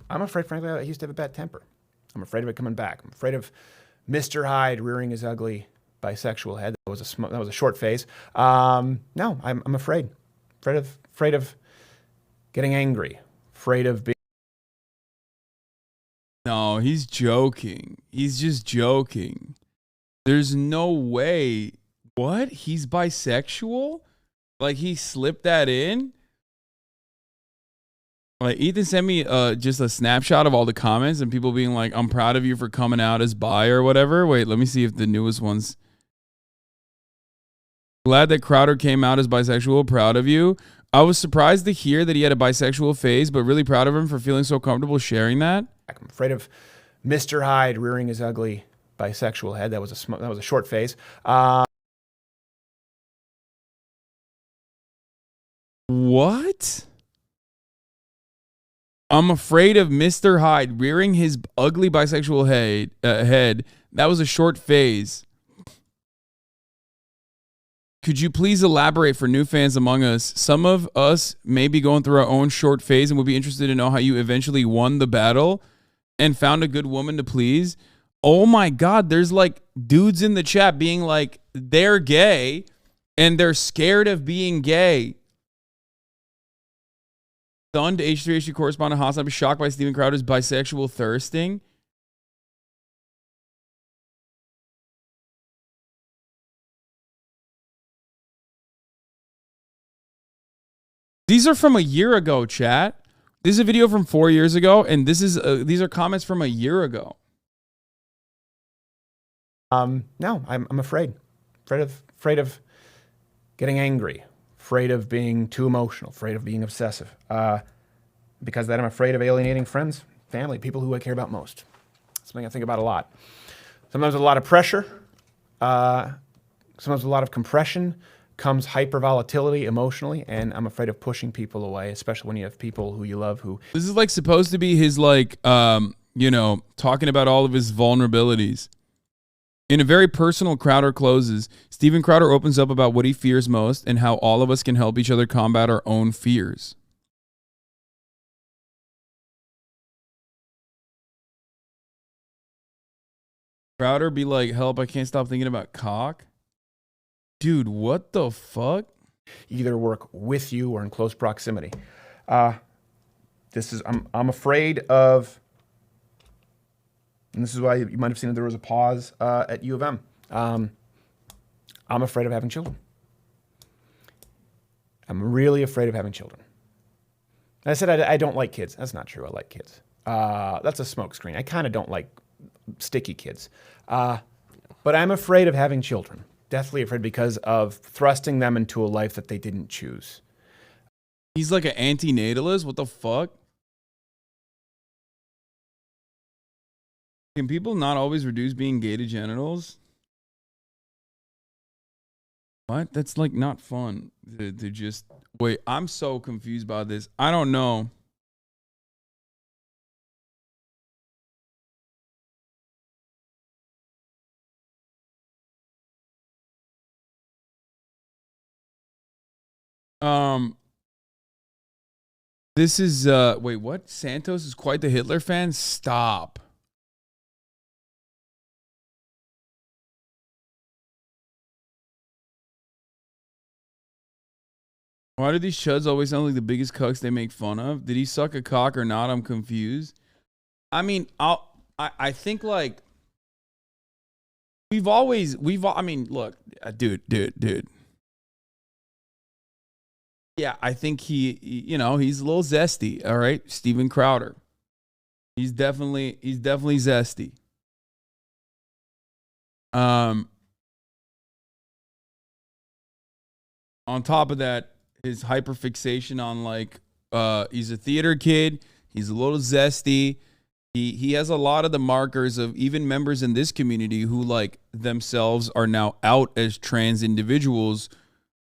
I'm afraid, frankly, I used to have a bad temper. I'm afraid of it coming back. I'm afraid of Mr. Hyde rearing his ugly bisexual head. That was a short phase. No, I'm afraid. Afraid of getting angry. Afraid of being. No, he's joking. He's just joking. There's no way. What? He's bisexual? Like he slipped that in? Like Ethan sent me just a snapshot of all the comments and people being like, I'm proud of you for coming out as bi or whatever. Wait, let me see if the newest ones. Glad that Crowder came out as bisexual. Proud of you. I was surprised to hear that he had a bisexual phase, but really proud of him for feeling so comfortable sharing that. I'm afraid of Mr. Hyde rearing his ugly bisexual head. That was a short phase. What? I'm afraid of Mr. Hyde rearing his ugly bisexual head. That was a short phase. Could you please elaborate for new fans among us? Some of us may be going through our own short phase and would be interested to know how you eventually won the battle and found a good woman to please. Oh my God, there's like dudes in the chat being like, they're gay and they're scared of being gay. Stunned H3H2 correspondent HasanAbi shocked by Steven Crowder's bisexual thirsting. These are from a year ago, chat. This is a video from 4 years ago, and these are comments from a year ago. No, I'm afraid of getting angry. Afraid of being too emotional, afraid of being obsessive. Because of that, I'm afraid of alienating friends, family, people who I care about most. Something I think about a lot. Sometimes with a lot of pressure, sometimes with a lot of compression comes hypervolatility emotionally, and I'm afraid of pushing people away, especially when you have people who you love who... This is like supposed to be his like, talking about all of his vulnerabilities. In a very personal Crowder closes, Steven Crowder opens up about what he fears most and how all of us can help each other combat our own fears. Crowder be like, help, I can't stop thinking about cock. Dude, what the fuck? Either work with you or in close proximity. I'm afraid of... And this is why you might have seen that there was a pause at U of M. I'm afraid of having children. I'm really afraid of having children. I said I don't like kids. That's not true. I like kids. That's a smokescreen. I kind of don't like sticky kids. But I'm afraid of having children. Deathly afraid because of thrusting them into a life that they didn't choose. He's like an antinatalist? What the fuck? Can people not always reduce being gay to genitals? What? That's like not fun to just... Wait, I'm so confused by this. I don't know. This is... Wait, what? Santos is quite the Hitler fan? Stop. Why do these chuds always sound like the biggest cucks they make fun of? Did he suck a cock or not? I'm confused. I mean, I think like I mean, look, dude. Yeah, I think he's a little zesty. All right, Steven Crowder. He's definitely zesty. On top of that, his hyperfixation on like he's a theater kid, he's a little zesty. He has a lot of the markers of even members in this community who like themselves are now out as trans individuals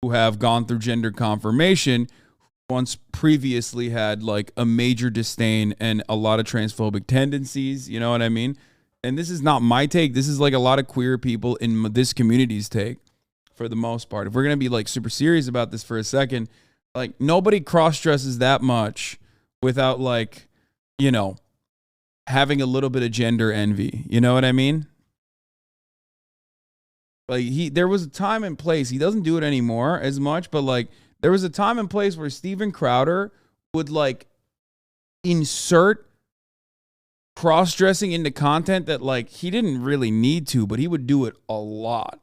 who have gone through gender confirmation, once previously had like a major disdain and a lot of transphobic tendencies, you know what I mean? And this is not my take, this is like a lot of queer people in this community's take. For the most part, if we're going to be like super serious about this for a second, like nobody cross dresses that much without like, having a little bit of gender envy. You know what I mean? Like there was a time and place. He doesn't do it anymore as much, but like there was a time and place where Steven Crowder would like insert cross-dressing into content that like he didn't really need to, but he would do it a lot.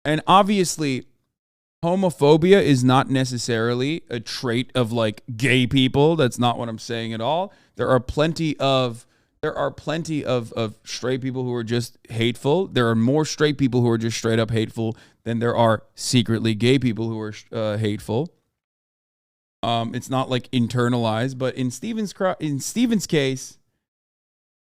And obviously, homophobia is not necessarily a trait of like gay people. That's not what I'm saying at all. There are plenty of straight people who are just hateful. There are more straight people who are just straight up hateful than there are secretly gay people who are hateful. It's not like internalized, but in Steven's case,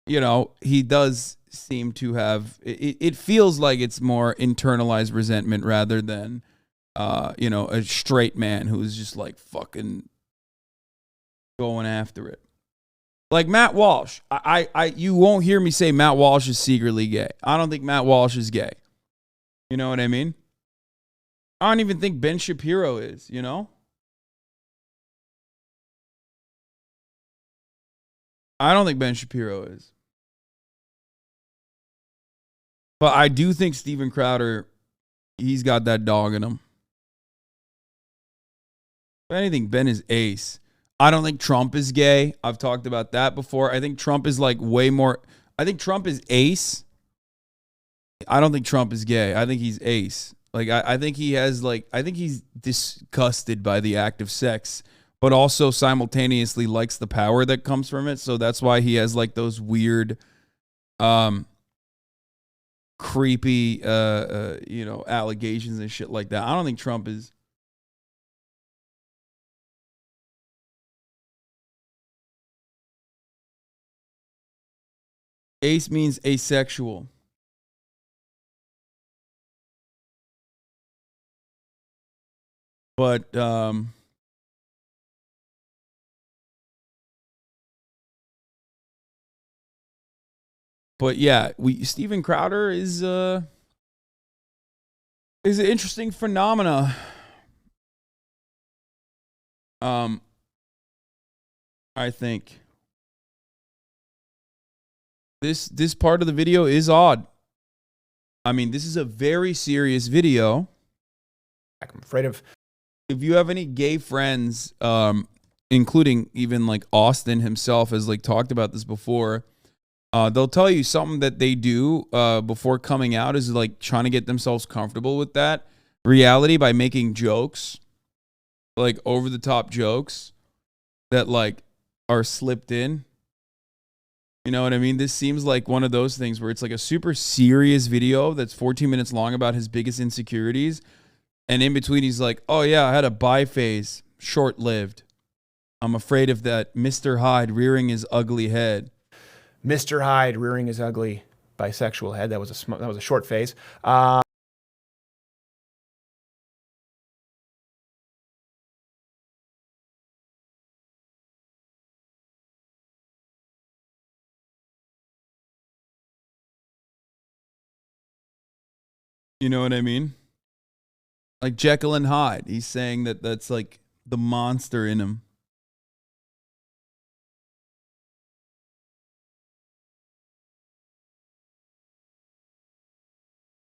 you know, he does seem to have it feels like it's more internalized resentment rather than you know, a straight man who's just like fucking going after it. Like Matt Walsh. You won't hear me say Matt Walsh is secretly gay. I don't think Matt Walsh is gay. You know what I mean? I don't even think Ben Shapiro is, you know? I don't think Ben Shapiro is. But I do think Steven Crowder, he's got that dog in him. If anything, Ben is ace. I don't think Trump is gay. I've talked about that before. I think Trump is like way more. I think Trump is ace. I don't think Trump is gay. I think he's ace. Like, I think he has like, I think he's disgusted by the act of sex, but also simultaneously likes the power that comes from it. So that's why he has like those weird, creepy, you know, allegations and shit like that. I don't think Trump is. Ace means asexual. But yeah, Steven Crowder is an interesting phenomena. I think this part of the video is odd. I mean, this is a very serious video. I'm afraid of. If you have any gay friends, including even like Austin himself has like talked about this before, they'll tell you something that they do before coming out is like trying to get themselves comfortable with that reality by making jokes, like over the top jokes that like are slipped in. You know what I mean? This seems like one of those things where it's like a super serious video that's 14 minutes long about his biggest insecurities. And in between, he's like, oh, yeah, I had a bi phase, short-lived. I'm afraid of that Mr. Hyde rearing his ugly head. Mr. Hyde rearing his ugly bisexual head. That was a short phase. You know what I mean? Like Jekyll and Hyde. He's saying that that's like the monster in him.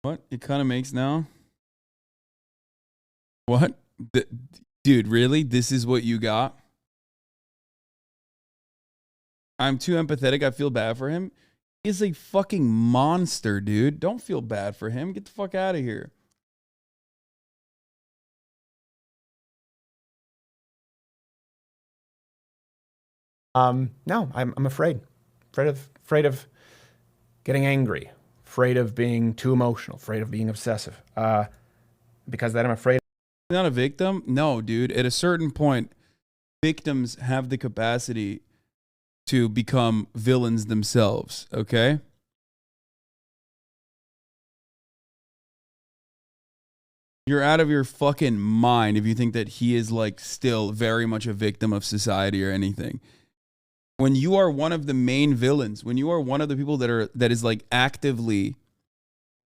What? It kind of makes now? What? Dude, really? This is what you got? I'm too empathetic. I feel bad for him. He's a fucking monster, dude. Don't feel bad for him. Get the fuck out of here. No, I'm afraid of getting angry, afraid of being too emotional, afraid of being obsessive. Because that I'm afraid. Not a victim? No, dude. At a certain point, victims have the capacity to become villains themselves, okay? You're out of your fucking mind if you think that he is like still very much a victim of society or anything. When you are one of the main villains, when you are one of the people that is like actively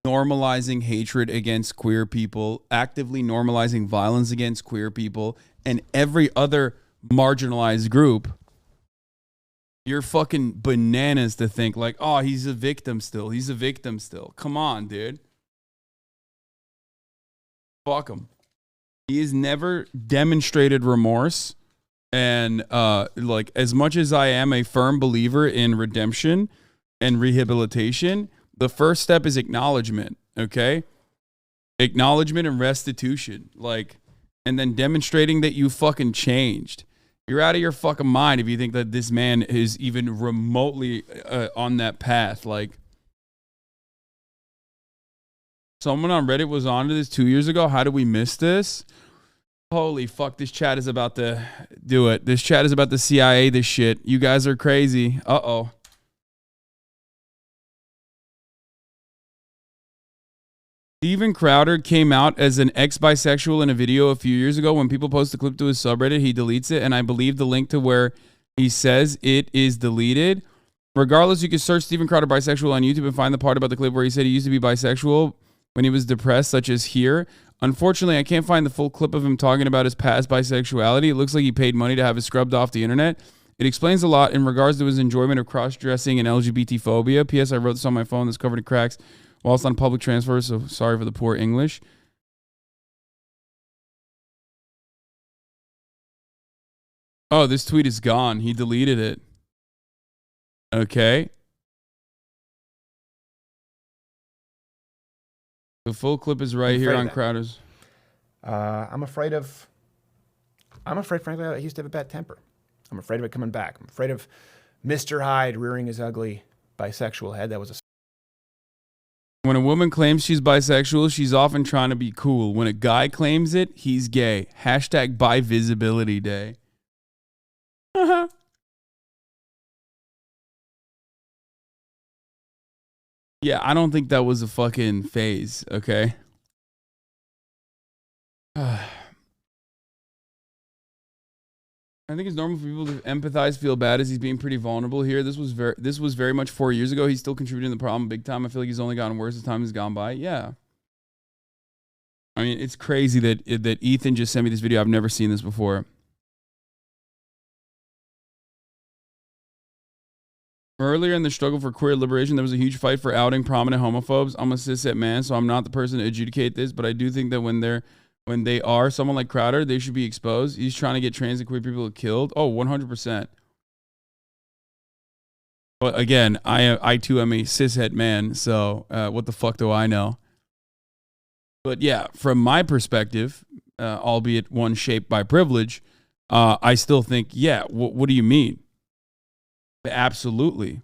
normalizing hatred against queer people, actively normalizing violence against queer people and every other marginalized group, You're fucking bananas to think like, oh, he's a victim still. He's a victim still. Come on, dude. Fuck him. He has never demonstrated remorse. And like, as much as I am a firm believer in redemption and rehabilitation, the first step is acknowledgement, okay? Acknowledgement and restitution. Like, and then demonstrating that you fucking changed. You're out of your fucking mind if you think that this man is even remotely on that path. Like, someone on Reddit was onto this 2 years ago. How did we miss this? Holy fuck, this chat is about to do it. This chat is about to CIA this shit. You guys are crazy. Uh-oh. Steven Crowder came out as an ex-bisexual in a video a few years ago. When people post a clip to his subreddit, he deletes it, and I believe the link to where he says it is deleted. Regardless, you can search Steven Crowder bisexual on YouTube and find the part about the clip where he said he used to be bisexual when he was depressed, such as here. Unfortunately, I can't find the full clip of him talking about his past bisexuality. It looks like he paid money to have it scrubbed off the internet. It explains a lot in regards to his enjoyment of cross-dressing and LGBT phobia. P.S. I wrote this on my phone that's covered in cracks whilst on public transfer, so sorry for the poor English. Oh, this tweet is gone. He deleted it. Okay. The full clip is right here on Crowder's. I'm afraid, frankly, he used to have a bad temper. I'm afraid of it coming back. I'm afraid of Mr. Hyde rearing his ugly bisexual head. That was a... When a woman claims she's bisexual, she's often trying to be cool. When a guy claims it, he's gay. Hashtag BiVisibility Day. Yeah, I don't think that was a fucking phase, okay? I think it's normal for people to empathize, feel bad as he's being pretty vulnerable here. This was very much 4 years ago. He's still contributing to the problem big time. I feel like he's only gotten worse as time has gone by. Yeah. I mean, it's crazy that Ethan just sent me this video. I've never seen this before. Earlier in the struggle for queer liberation, there was a huge fight for outing prominent homophobes. I'm a cishet man, so I'm not the person to adjudicate this, but I do think that when they are someone like Crowder, they should be exposed. He's trying to get trans and queer people killed. Oh, 100%. But again, I too am a cishet man, so what the fuck do I know? But yeah, from my perspective, albeit one shaped by privilege, I still think, yeah, what do you mean? Absolutely.